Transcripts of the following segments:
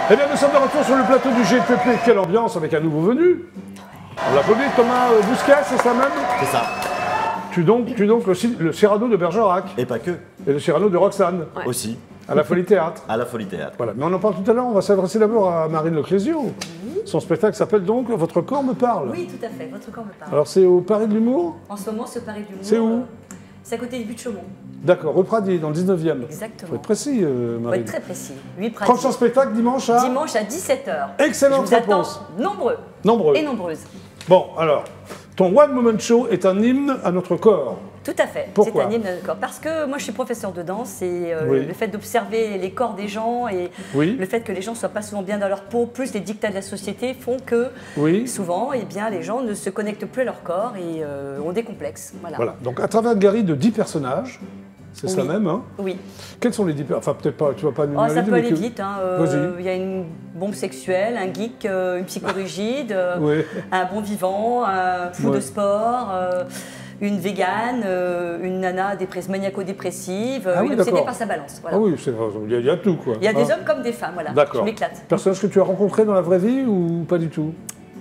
Eh bien, nous sommes de retour sur le plateau du GPP. Quelle ambiance avec un nouveau venu. On l'applaudit, Thomas Bousquet, c'est ça même? C'est ça. Tu donc le Cyrano de Bergerac. Et pas que. Et le Cyrano de Roxane. Ouais. Aussi. À la Folie Théâtre. À la Folie Théâtre. Voilà. Mais on en parle tout à l'heure. On va s'adresser d'abord à Marine Leclésio. Son spectacle s'appelle donc Votre corps me parle. Oui, tout à fait, votre corps me parle. Alors, c'est au Paris de l'Humour? En ce moment, c'est au Paris de l'Humour. C'est où? C'est à côté du but de Chaumont. D'accord, rue Pradier, dans le 19e. Exactement. Faut être précis, Faut Marine. être très précis. 8 Pradier. Prochain spectacle dimanche à... Dimanche à 17h. Excellente Je vous attends réponse. nombreux. Nombreux. Et nombreuses. Bon, alors, ton One Moment Show est un hymne à notre corps. Tout à fait. Pourquoi? C'est un hymne à notre corps. Parce que moi, je suis professeur de danse et Oui. le fait d'observer les corps des gens et Oui. le fait que les gens ne soient pas souvent bien dans leur peau, plus les dictats de la société font que Oui. souvent, eh bien, les gens ne se connectent plus à leur corps et ont des complexes. Voilà. Voilà, donc à travers une galerie de 10 personnages, c'est ça Oui. même, hein? Oui. Quels sont les 10 personnages? Enfin, peut-être pas, tu vas pas nous Oh, ça peut mais aller que- vite. Hein. Vas-y. Il y a une bombe sexuelle, un geek, une psychorigide, Oui. un bon vivant, un fou Ouais. de sport, une végane, une nana maniaco-dépressive, Ah oui, une obsédée d'accord. par sa balance. Voilà. Ah oui, c'est vrai, il y a tout, quoi. Il y a des Hein? hommes comme des femmes, voilà. D'accord. Je m'éclate. Personnages que tu as rencontrés dans la vraie vie ou pas du tout?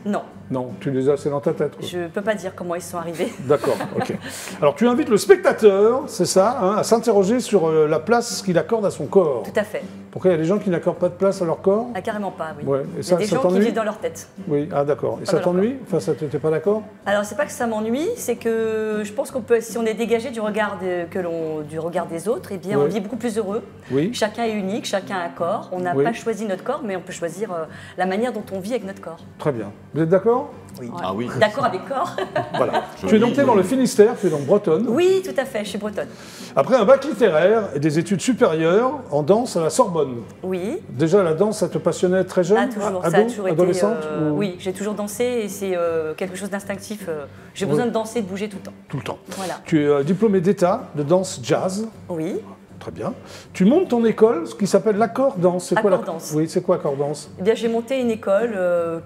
Non, Non, tu les as assez dans ta tête, quoi. je ne peux pas dire comment ils sont arrivés. D'accord, ok. Alors tu invites le spectateur, c'est ça, hein, à s'interroger sur la place qu'il accorde à son corps. Tout à fait. Pourquoi il y a des gens qui n'accordent pas de place à leur corps? Ah, carrément pas, oui. Ouais. Et Il y ça a des gens qui t'ennuie? vivent dans leur tête. Oui, ah d'accord. Et Pas ça dans leur t'ennuie? Enfin, ça t'es pas d'accord? Alors, c'est pas que ça m'ennuie, c'est que je pense qu'on peut, si on est dégagé du regard, du regard des autres, eh bien, Oui. on vit beaucoup plus heureux. Oui. Chacun est unique, chacun a un corps. On n'a Oui. pas choisi notre corps, mais on peut choisir la manière dont on vit avec notre corps. Très bien. Vous êtes d'accord? Oui. Ah oui. D'accord avec corps? Voilà. Tu es donc né dans le Finistère, tu es donc bretonne. Oui, tout à fait, je suis bretonne. Après un bac littéraire et des études supérieures en danse à la Sorbonne. Oui. Déjà, la danse, ça te passionnait très jeune? Ah, toujours, ado, ça a toujours été. adolescente ou- Oui, j'ai toujours dansé et c'est quelque chose d'instinctif. J'ai besoin de danser, de bouger tout le temps. Tout le temps. Voilà. Tu es diplômé d'État de danse jazz. Oui. Très bien. Tu montes ton école, ce qui s'appelle l'accord danse. C'est quoi Accord danse. Oui, c'est quoi accord danse? Eh bien, j'ai monté une école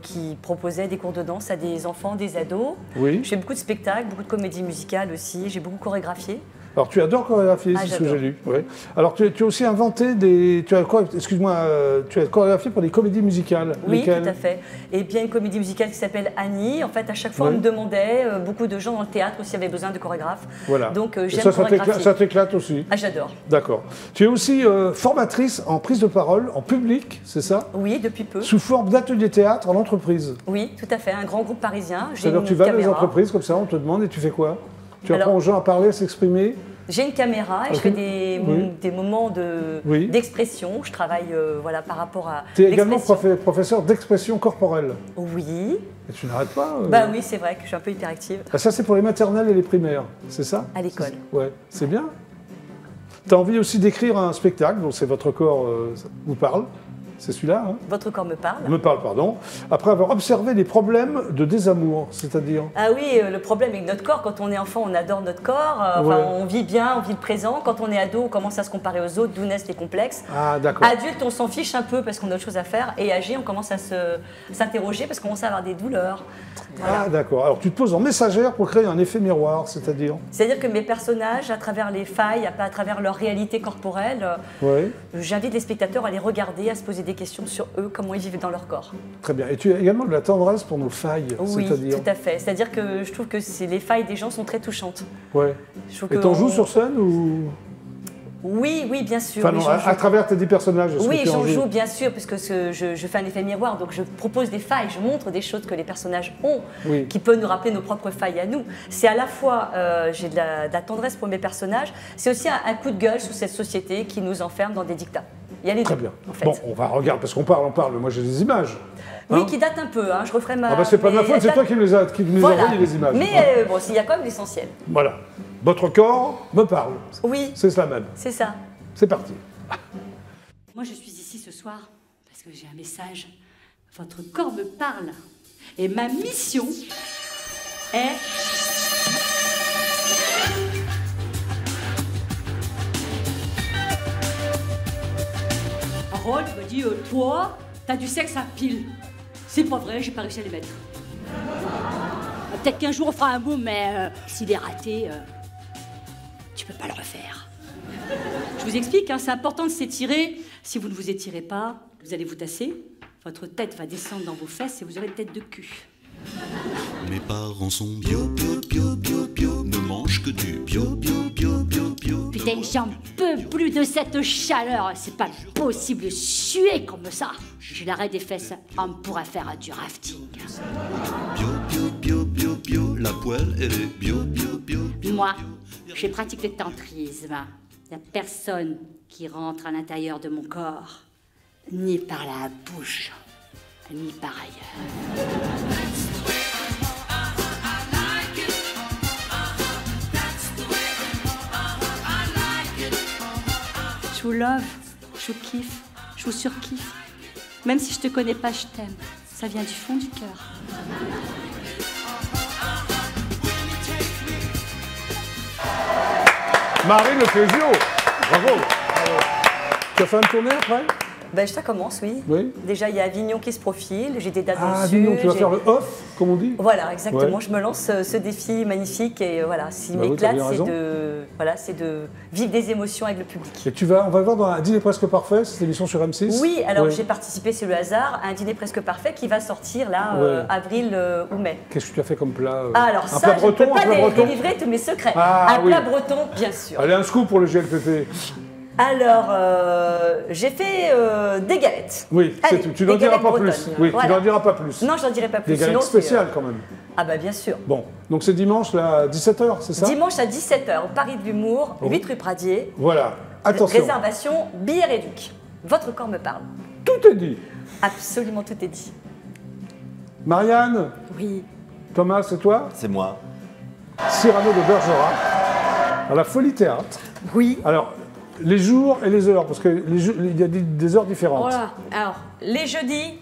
qui proposait des cours de danse à des enfants, des ados. Oui. Je fais beaucoup de spectacles, beaucoup de comédies musicales aussi. J'ai beaucoup chorégraphié. Alors, tu adores chorégraphier, Ah, c'est ce que j'adore. j'ai lu. Oui. Alors, tu as aussi inventé des... Tu as quoi? Excuse-moi, tu as chorégraphié pour des comédies musicales. Oui, Lesquelles? tout à fait. Et bien une comédie musicale qui s'appelle Annie. En fait, à chaque fois, Oui. on me demandait, beaucoup de gens dans le théâtre aussi avaient besoin de chorégraphes. Voilà. Donc, Et j'aime ça chorégraphier. ça t'éclate aussi. Ah, j'adore. D'accord. Tu es aussi formatrice en prise de parole, en public, c'est ça? Oui, depuis peu. Sous forme d'atelier théâtre en entreprise. Oui, tout à fait. Un grand groupe parisien. J'ai C'est-à-dire une que tu vas dans les caméra. entreprises comme ça, on te demande et tu fais quoi? Tu apprends Alors- aux gens à parler, à s'exprimer? J'ai une caméra et Ok. je fais des, Oui. des moments Oui. d'expression. Je travaille voilà, par rapport à Tu es également l'expression. professeur d'expression corporelle. Oui. Et tu n'arrêtes pas Bah oui, c'est vrai que je suis un peu hyperactive. Ah, ça, c'est pour les maternelles et les primaires, c'est ça? À l'école. Ouais, c'est bien. Tu as envie aussi d'écrire un spectacle dont c'est votre corps vous parle. C'est celui-là, hein? Votre corps me parle. Me parle, pardon. Après avoir observé les problèmes de désamour, c'est-à-dire? Ah oui, le problème avec notre corps, quand on est enfant, on adore notre corps, enfin, Ouais. on vit bien, on vit le présent. Quand on est ado, on commence à se comparer aux autres, d'où naissent les complexes. Ah, d'accord. Adulte, on s'en fiche un peu parce qu'on a autre chose à faire. Et âgé, on commence à s'interroger parce qu'on commence à avoir des douleurs. Voilà. Ah, d'accord. Alors, tu te poses en messagère pour créer un effet miroir, c'est-à-dire? C'est-à-dire que mes personnages, à travers les failles, à travers leur réalité corporelle, Oui, j'invite les spectateurs à les regarder, à se poser des questions sur eux, comment ils vivent dans leur corps. très bien. Et tu as également de la tendresse pour nos failles, Oui, c'est-à-dire? tout à fait. C'est-à-dire que je trouve que les failles des gens sont très touchantes. Ouais. Je trouve Et que t'en joues on- sur scène ou? Oui, oui, bien sûr. Enfin, oui, non, j'en à joue. travers tes 10 personnages, est-ce Oui, que tu en j'en joues? joue bien sûr, parce que je fais un effet miroir, donc je propose des failles, je montre des choses que les personnages ont, Oui. qui peuvent nous rappeler nos propres failles à nous. C'est à la fois, j'ai de la tendresse pour mes personnages, c'est aussi un coup de gueule sur cette société qui nous enferme dans des dictats. Il y a les Très deux, bien. en fait. Bon, on va regarder, parce qu'on parle, moi j'ai des images. Oui, Hein? qui date un peu, hein, je referai ma... Ah bah c'est pas de ma mais faute, elle c'est date- toi qui nous as Voilà. envoyé les images. Mais Hein? bon, il y a quand même l'essentiel. Voilà. Votre corps me parle. Oui, C'est cela même. c'est ça. C'est parti. Moi, je suis ici ce soir parce que j'ai un message. Votre corps me parle. Et ma mission est... Harold me dit, toi, t'as du sexe à pile. C'est pas vrai, j'ai pas réussi à les mettre. Peut-être qu'un jour on fera un mot, mais s'il est raté, tu peux pas le refaire. Je vous explique, hein, c'est important de s'étirer. Si vous ne vous étirez pas, vous allez vous tasser. Votre tête va descendre dans vos fesses et vous aurez une tête de cul. Mes parents sont bio, bio, bio, bio, bio. Ne mangent que du bio, bio, bio, bio, bio. Putain, j'en peux plus de cette chaleur. C'est pas possible de suer comme ça. J'ai l'arrêt des fesses. On pourrait faire du rafting. Bio, bio, bio, bio, bio. La poêle, elle est bio, bio, bio, bio. Moi, je pratique le tantrisme. Il n'y a personne qui rentre à l'intérieur de mon corps, ni par la bouche, ni par ailleurs. Je vous love, je vous kiffe, je vous surkiffe. Même si je te connais pas, je t'aime. Ça vient du fond du cœur. Marine Le Fésio, bravo. Tu as fait une tournée après? Ben, ça commence, oui. Oui. Déjà, il y a Avignon qui se profile, j'ai des dates dans Ah, le sud. Avignon, tu vas j'ai- faire le off, comme on dit? Voilà, exactement. Ouais. Je me lance ce défi magnifique et voilà, ce qui Bah oui, m'éclate, t'as bien raison. c'est de vivre des émotions avec le public. Et on va le voir dans un dîner presque parfait, cette émission sur M6. Oui, alors Ouais. j'ai participé, c'est le hasard, à un dîner presque parfait qui va sortir là, Ouais. avril ou mai. Qu'est-ce que tu as fait comme plat? Alors un ça, plat je ne peux breton, pas un plat breton. délivrer tous mes secrets. Ah, un oui. plat breton, bien sûr. Allez, un scoop pour le GLPP. Alors, j'ai fait des galettes. Oui, c'est Allez, tout. Tu des n'en diras galettes pas plus. bretonnes. Oui, Voilà. tu n'en diras pas plus. Non, je n'en dirai pas plus. Des galettes sinon, c'est, spéciales quand même. Ah bah bien sûr. Bon, donc c'est dimanche là, à 17h, c'est ça? Dimanche à 17h, au Paris de l'Humour, 8 rue Pradier. Voilà, attention. Réservation, billets réduits. Votre corps me parle. Tout est dit. Absolument tout est dit. Marianne, Oui. Thomas, c'est toi? C'est moi. Cyrano de Bergerac, à la Folie Théâtre. Oui. Alors, les jours et les heures, parce que il y a des heures différentes. Voilà. Alors, les jeudis,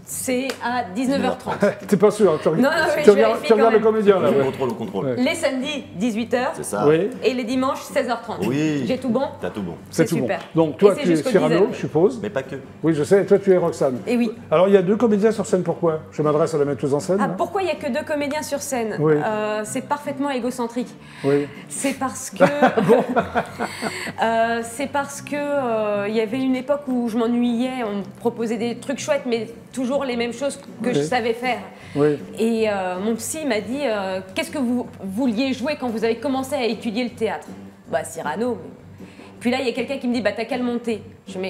c'est à 19h30. T'es pas sûr, hein, tu non, mais tu je regardes, vérifie tu regardes quand le comédien là. Le Ouais. contrôle, le contrôle. Ouais. Les samedis, 18h. C'est ça. Oui, Et les dimanches, 16h30. Oui. J'ai tout bon? T'as tout bon. c'est c'est tout super. bon. Donc toi, Et c'est tu es jusqu'au Cyrano, 10. je suppose. Mais pas que. Oui, je sais, et toi, tu es Roxane. Et oui. Alors, il y a deux comédiens sur scène, pourquoi? Je m'adresse à la metteuse en scène. Ah, là. pourquoi il n'y a que 2 comédiens sur scène? Oui. C'est parfaitement égocentrique. Oui. C'est parce que il y avait une époque où je m'ennuyais, on me proposait des trucs chouettes, mais toujours les mêmes choses que je Oui. savais faire. Oui. Et mon psy m'a dit qu'est-ce que vous vouliez jouer quand vous avez commencé à étudier le théâtre? Bah Cyrano. Puis là il y a quelqu'un qui me dit bah t'as qu'à le monter. Je veux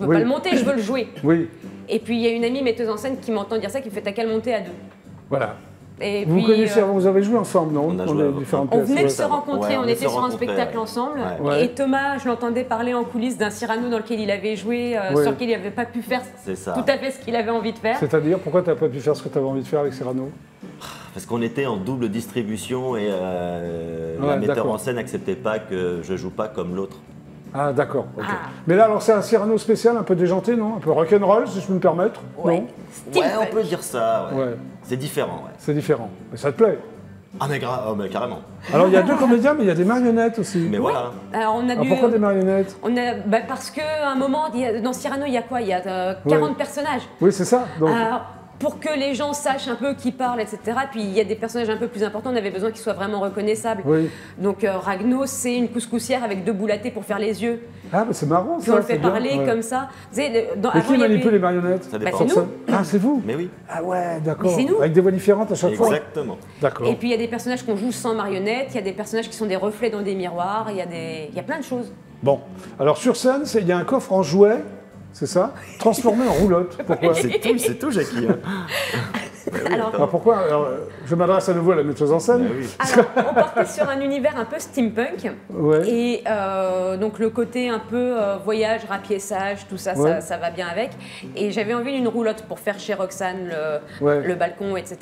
Oui. pas le monter, je veux le jouer. Oui, Et puis il y a une amie metteuse en scène qui m'entend dire ça, qui me fait t'as qu'à le monter à 2. voilà. Et Vous puis, connaissez avant, vous avez joué ensemble, non? On a Dans joué les avant. différentes on pièces, venait de ouais. se rencontrer, Ouais, on on est était se sur un rencontrer, spectacle ouais. ensemble. Ouais. Et Thomas, je l'entendais parler en coulisses d'un Cyrano dans lequel il avait joué, Ouais. sur lequel il n'avait pas pu faire C'est ça. tout à fait ce qu'il avait envie de faire. C'est-à-dire, pourquoi tu n'as pas pu faire ce que tu avais envie de faire avec Cyrano? Parce qu'on était en double distribution et Ouais, la metteur d'accord. en scène n'acceptait pas que je joue pas comme l'autre. Ah, d'accord. ok. Ah. Mais là, alors, c'est un Cyrano spécial, un peu déjanté, non? Un peu rock'n'roll, si je peux me permettre? Ouais. Non? Ouais, on peut dire ça. Ouais. Ouais, C'est différent. Ouais. c'est différent. Mais ça te plaît? Ah mais, oh, mais carrément. Alors, il y a deux comédiens, mais il y a des marionnettes aussi. Mais voilà. Alors on a Ah, dû. pourquoi des marionnettes? Parce qu'à un moment, dans Cyrano, il y a quoi? Il y a 40 Ouais. personnages. Oui, c'est ça. Donc, Alors, pour que les gens sachent un peu qui parle, etc. Puis il y a des personnages un peu plus importants, on avait besoin qu'ils soient vraiment reconnaissables. oui. Donc Ragnos, c'est une couscoussière avec 2 boules à thé pour faire les yeux. Ah, mais c'est marrant, ça. Puis on le c'est fait bien, parler ouais. comme ça. Vous savez, Mais avant, qui il y manipule avait- les marionnettes? Ça dépend. c'est nous. Ah, c'est vous? Mais oui. Ah ouais, d'accord. Mais c'est nous. Avec des voix différentes à chaque fois? Exactement. D'accord. Et puis il y a des personnages qu'on joue sans marionnettes, il y a des personnages qui sont des reflets dans des miroirs, il y a plein de choses. Bon, alors sur scène, il y a un coffre en jouet, c'est ça? Transformé en roulotte. Pourquoi? C'est tout, Jackie. hein. Bah oui, Alors, attends. Ah, pourquoi? Alors, je m'adresse à nouveau à la metteuse en scène. Bah oui. Alors, on partait sur un univers un peu steampunk. Ouais. Et donc le côté un peu voyage, rapiessage, tout ça, Ouais. ça va bien avec. Et j'avais envie d'une roulotte pour faire chez Roxane Ouais. le balcon, etc.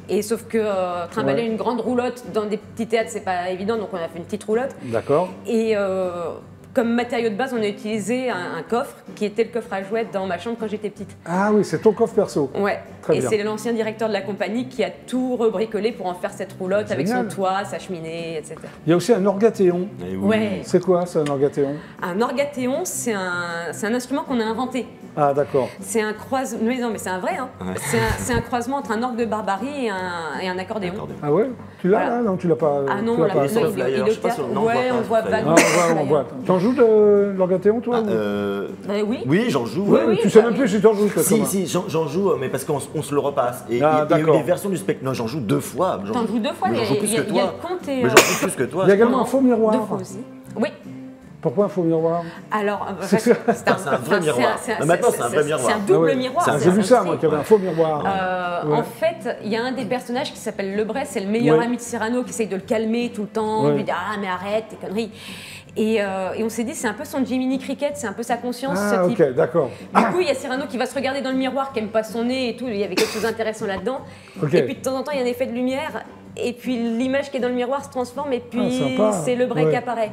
Et sauf que trimballer Ouais. une grande roulotte dans des petits théâtres, c'est pas évident, donc on a fait une petite roulotte. D'accord. Et comme matériau de base, on a utilisé un coffre qui était le coffre à jouets dans ma chambre quand j'étais petite. Ah oui, c'est ton coffre perso. Ouais. Très Et bien. c'est l'ancien directeur de la compagnie qui a tout rebricolé pour en faire cette roulotte avec Génial. son toit, sa cheminée, etc. Il y a aussi un orgathéon. Eh oui. Ouais. C'est quoi, ça, un orgathéon? Un orgathéon, c'est un instrument qu'on a inventé. Ah, d'accord. C'est un croisement. Mais non, mais c'est un vrai. Hein. Ouais. C'est un croisement entre un orgue de barbarie et un accordéon. Accordéon. Ah ouais? Tu l'as Voilà. là? Non, tu l'as pas. Ah non, tu l'as là, pas. non, sur le il est flyer, au je sais pas théâtre. si on- non, on Ouais, voit on pas voit sur le flyer. Ah, vaguement. on voit. T'en joues de l'orgathéon, toi? Oui. Oui, j'en joue. Ouais, ouais. tu sais même plus si t'en joues, toi, Si, Thomas. si, j'en joue, mais parce qu'on se le repasse. Et Ah, il y a eu d'accord. des versions du spectacle. Non, j'en joue 2 fois. T'en joues 2 fois, Mais il y j'en joue a- plus il y a que il y a toi. le compte et. Mais j'en joue plus que toi. Il y a également un faux miroir. 2 fois aussi. Oui. Pourquoi un faux miroir? Alors, C'est un vrai miroir. Mais maintenant, c'est un vrai miroir. C'est un double Ah ouais. miroir. C'est un- J'ai vu ça, un moi, qu'il y avait un faux miroir. Ouais. En fait, il y a un des personnages qui s'appelle Lebray, c'est le meilleur Ouais. ami de Cyrano qui essaye de le calmer tout le temps, Ouais. lui dire ah mais arrête tes conneries. Et on s'est dit c'est un peu son Jiminy Cricket, c'est un peu sa conscience Ah, ce type. ok, d'accord. Du coup, il y a Cyrano qui va se regarder dans le miroir, qui aime pas son nez et tout, il y avait quelque chose d'intéressant là-dedans. Ok. Et puis de temps en temps, il y a un effet de lumière, et puis l'image qui est dans le miroir se transforme, et puis sympa. c'est Lebray Ouais. qui apparaît.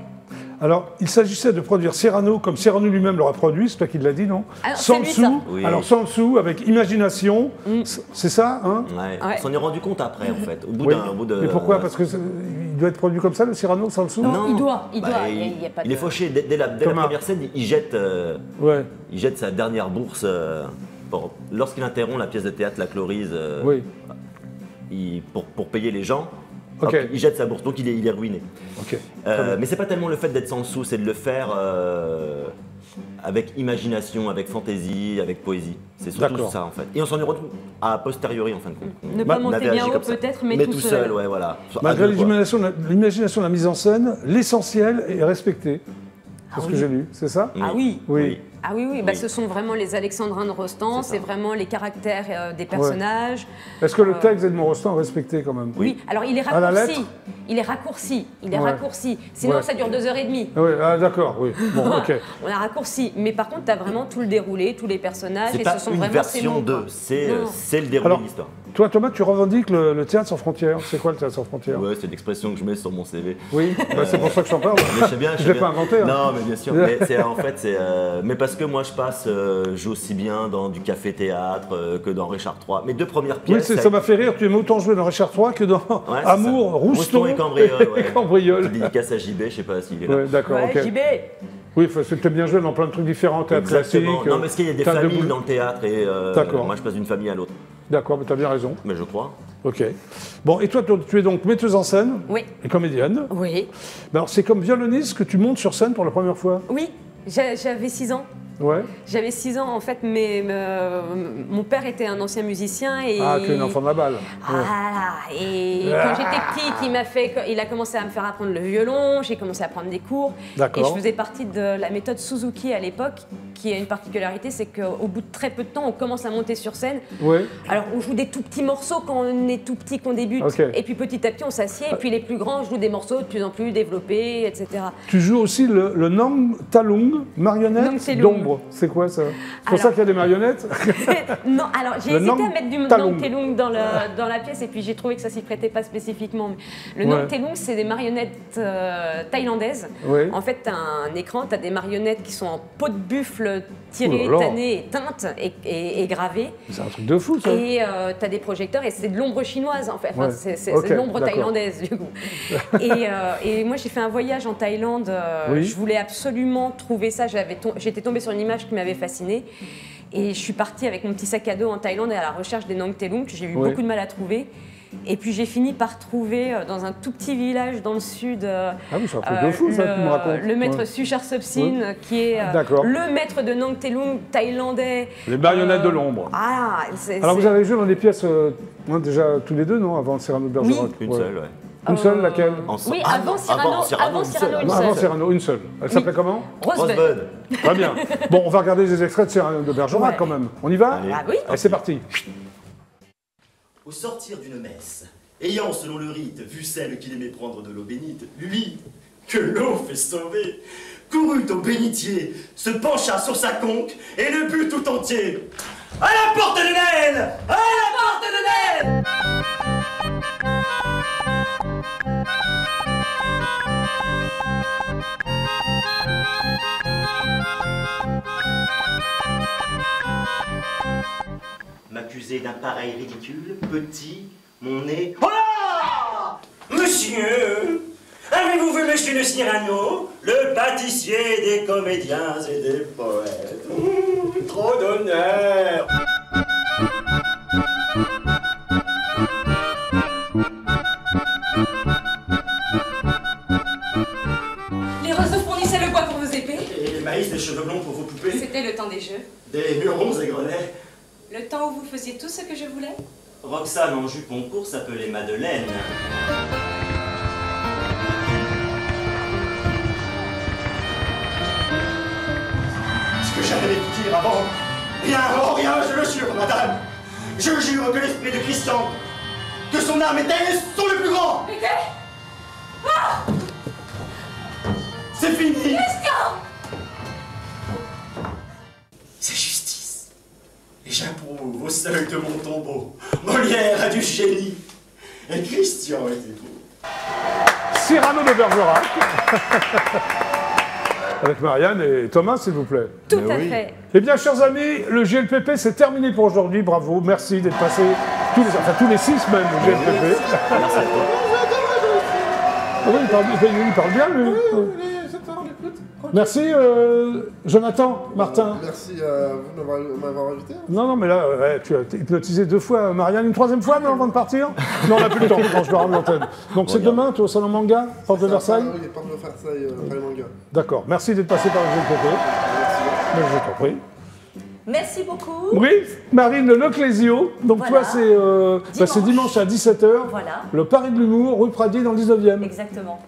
Alors, il s'agissait de produire Cyrano comme Cyrano lui-même l'aurait produit, c'est toi qui l'a dit, non? Ah non, Sans c'est lui, sous, ça. Oui. alors sans sous, avec imagination, c'est ça, hein? Ouais. Ouais. On s'en est rendu compte après, en fait. Au bout Oui. d'un. au bout de- Mais pourquoi? Parce que il doit être produit comme ça, le Cyrano, sans le sous? Non, il doit, Bah, il y a pas il de- est fauché. Dès la Thomas. première scène, il jette Ouais, sa dernière bourse. Lorsqu'il interrompt la pièce de théâtre, la Chlorise, oui, pour payer les gens, Ok. hop, il jette sa bourse. Donc il est ruiné. ok. Mais c'est pas tellement le fait d'être sans sous, c'est de le faire avec imagination, avec fantaisie, avec poésie. C'est surtout D'accord. ça en fait. Et on s'en est rendu à posteriori en fin de compte. Ne pas On monter avait bien agi haut comme ça. peut-être, mais tout tout seul. seul. Ouais, voilà. Malgré À deux, quoi. l'imagination de la mise en scène, l'essentiel est respecté. C'est ce que j'ai lu, c'est ça? Ah oui. Oui. Ah oui, oui, bah, Oui. ce sont vraiment les Alexandrins de Rostand, C'est ça. c'est vraiment les caractères des personnages. Est-ce que le texte d'Edmond Rostand est respecté quand même? Oui, alors il est À la raccourci. lettre Il est raccourci. Il est Ouais. raccourci. Sinon, Ouais. ça dure 2h30. Ah oui, ah, d'accord, oui. Bon, ok. On a raccourci. Mais par contre, tu as vraiment tout le déroulé, tous les personnages. C'est Et pas ce sont une vraiment ces version mots, de, quoi. c'est Non. c'est le déroulé Alors, de l'histoire. Toi, Thomas, tu revendiques le théâtre sans frontières. C'est quoi le théâtre sans frontières? Ouais, c'est l'expression que je mets sur mon CV. Oui, bah, c'est pour ça que je t'en parle. Mais je sais bien, Je sais l'ai bien. pas inventé, hein. Non, mais bien sûr. Mais en fait, c'est. Mais parce que moi, je joue aussi bien dans du café-théâtre que dans Richard III. Mes 2 premières Oui, pièces. ça m'a fait rire. Tu aimes autant jouer dans Richard III que dans Ouais, c'est Amour, ça. Rouston et Cambriole. Ouais. Cambriole. Dédicace à JB, je sais pas s'il est là. Ouais, d'accord, Ouais, ok. JB. Oui, c'était bien joué dans plein de trucs différents, théâtre Exactement. classique. Non, mais parce qu'il y a des théâtre de familles boule. dans le théâtre et D'accord. moi, je passe d'une famille à l'autre. D'accord, mais tu as bien raison. Mais je crois. Ok. Bon, et toi, tu es donc metteuse en scène Oui. et comédienne. Oui. Mais alors, c'est comme violoniste que tu montes sur scène pour la première fois? Oui. J'avais 6 ans. Ouais. J'avais 6 ans en fait, mais mon père était un ancien musicien et Ah, tu es une enfant de la balle. Ouais. Ah, et quand j'étais petite, il a commencé à me faire apprendre le violon, j'ai commencé à prendre des cours. D'accord. Et je faisais partie de la méthode Suzuki à l'époque, qui a une particularité, c'est qu'au bout de très peu de temps, on commence à monter sur scène. Ouais. Alors, on joue des tout petits morceaux quand on est tout petit, qu'on débute. Ok. Et puis petit à petit, on s'assied. Et puis les plus grands jouent des morceaux de plus en plus développés, etc. Tu joues aussi le Nam Talung, Nam marionnette Talung. d'ombre. C'est quoi ça? C'est pour ça Alors- qu'il y a des marionnettes? Non, alors j'ai Le hésité Nam à mettre du Talung. Nam Telung dans la pièce et puis j'ai trouvé que ça s'y prêtait pas spécifiquement. Le Ouais. Nam Telung, c'est des marionnettes thaïlandaises. Oui. En fait, tu as un écran, tu as des marionnettes qui sont en peau de buffle tirées, Oh là là. tannées et teintes et gravées. C'est un truc de fou, ça. Et tu as des projecteurs et c'est de l'ombre chinoise en fait. Enfin, Ouais. c'est Ok, de l'ombre d'accord. thaïlandaise du coup. et moi j'ai fait un voyage en Thaïlande. Oui. Je voulais absolument trouver ça. J'étais tombée sur une image qui m'avait fascinée. Et je suis partie avec mon petit sac à dos en Thaïlande à la recherche des Nong Telung que j'ai eu Oui. beaucoup de mal à trouver. Et puis j'ai fini par trouver dans un tout petit village dans le sud Ah oui, c'est un truc de fou, ça, que tu me racontes. le maître Ouais. Suchar Sopsin qui est D'accord. le maître de Nong Telung thaïlandais. Les marionnettes de l'ombre. Ah, Alors, vous avez joué dans des pièces, déjà tous les deux, non? Avant le Cyrano de Bergerac? Une Ouais. seule, ouais. Une seule, laquelle? Oui, Ah avant non, Cyrano, avant Cyrano, une seule. Non, avant Cyrano, une seule. Elle s'appelait comment? Rosebud. Rosebud. Très bien. Bon, on va regarder des extraits de Cyrano de Bergerac Ouais. quand même. On y va? Allez. Ah oui. Allez, c'est parti. Au sortir d'une messe, ayant selon le rite vu celle qu'il aimait prendre de l'eau bénite, lui, que l'eau fait sauver, courut au bénitier, se pencha sur sa conque et le but tout entier. À la porte de l'aile! À la porte de l'aile! M'accuser d'un pareil ridicule, petit, mon nez. Oh là! Monsieur, avez-vous vu monsieur de Cyrano, le pâtissier des comédiens et des poètes? Trop d'honneur! maïs, des cheveux blonds pour vos poupées, C'était le temps des jeux. des murons aigrenets. Le temps où vous faisiez tout ce que je voulais. Roxane en jupon court s'appelait Madeleine. Ce que j'allais vous dire avant, rien, oh rien, je le jure, madame. Je jure que l'esprit de Christian, que son âme et elle sont le plus grand. C'est fini. Christian! C'est justice. Et j'approuve au seuil de mon tombeau. Molière a du génie. Et Christian était beau. Cyrano de Bergerac. Avec Marianne et Thomas, s'il vous plaît. Tout à fait. Eh bien, chers amis, le GLPP, c'est terminé pour aujourd'hui. Bravo, merci d'être passé tous les 6 même, le GLPP. Merci à toi. Oui, il parle bien, lui. Merci, Jonathan, Martin. Merci à vous de m'avoir invité. Non, mais là, ouais, tu as hypnotisé 2 fois Marianne, une 3e fois non, avant de partir. Non, on n'a plus le temps, je dois rendre l'antenne. Donc c'est demain, toi, au Salon Manga, Porte de Versailles. Oui, Porte de Versailles, Palais Manga. D'accord, merci d'être passé par le GLPP. Mais je t'en prie. Merci beaucoup. Oui, Marine Leclésio. Donc Voilà. toi, c'est dimanche à 17h. Voilà. Le Paris de l'humour, rue Pradier, dans le 19e. Exactement.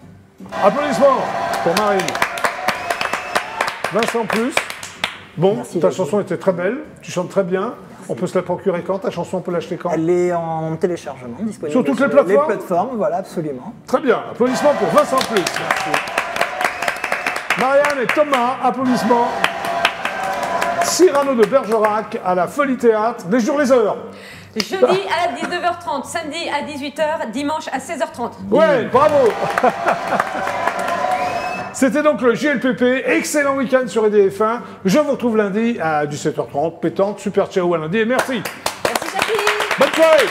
Applaudissements pour Marine. Vincent Plus. Bon, ta chanson était très belle, tu chantes très bien. On peut se la procurer quand? Ta chanson, on peut l'acheter quand? Elle est en téléchargement, disponible sur toutes les plateformes? Les plateformes, voilà, absolument. Très bien, applaudissements pour Vincent Plus. Marianne et Thomas, applaudissements. Cyrano de Bergerac à la Folie Théâtre, des jours les heures. Jeudi à 19h30, samedi à 18h, dimanche à 16h30. Ouais, bravo. C'était donc le GLPP, excellent week-end sur EDF1. Je vous retrouve lundi à 17h30, pétante, super ciao à lundi et merci. Merci Jacqueline. Bonne soirée.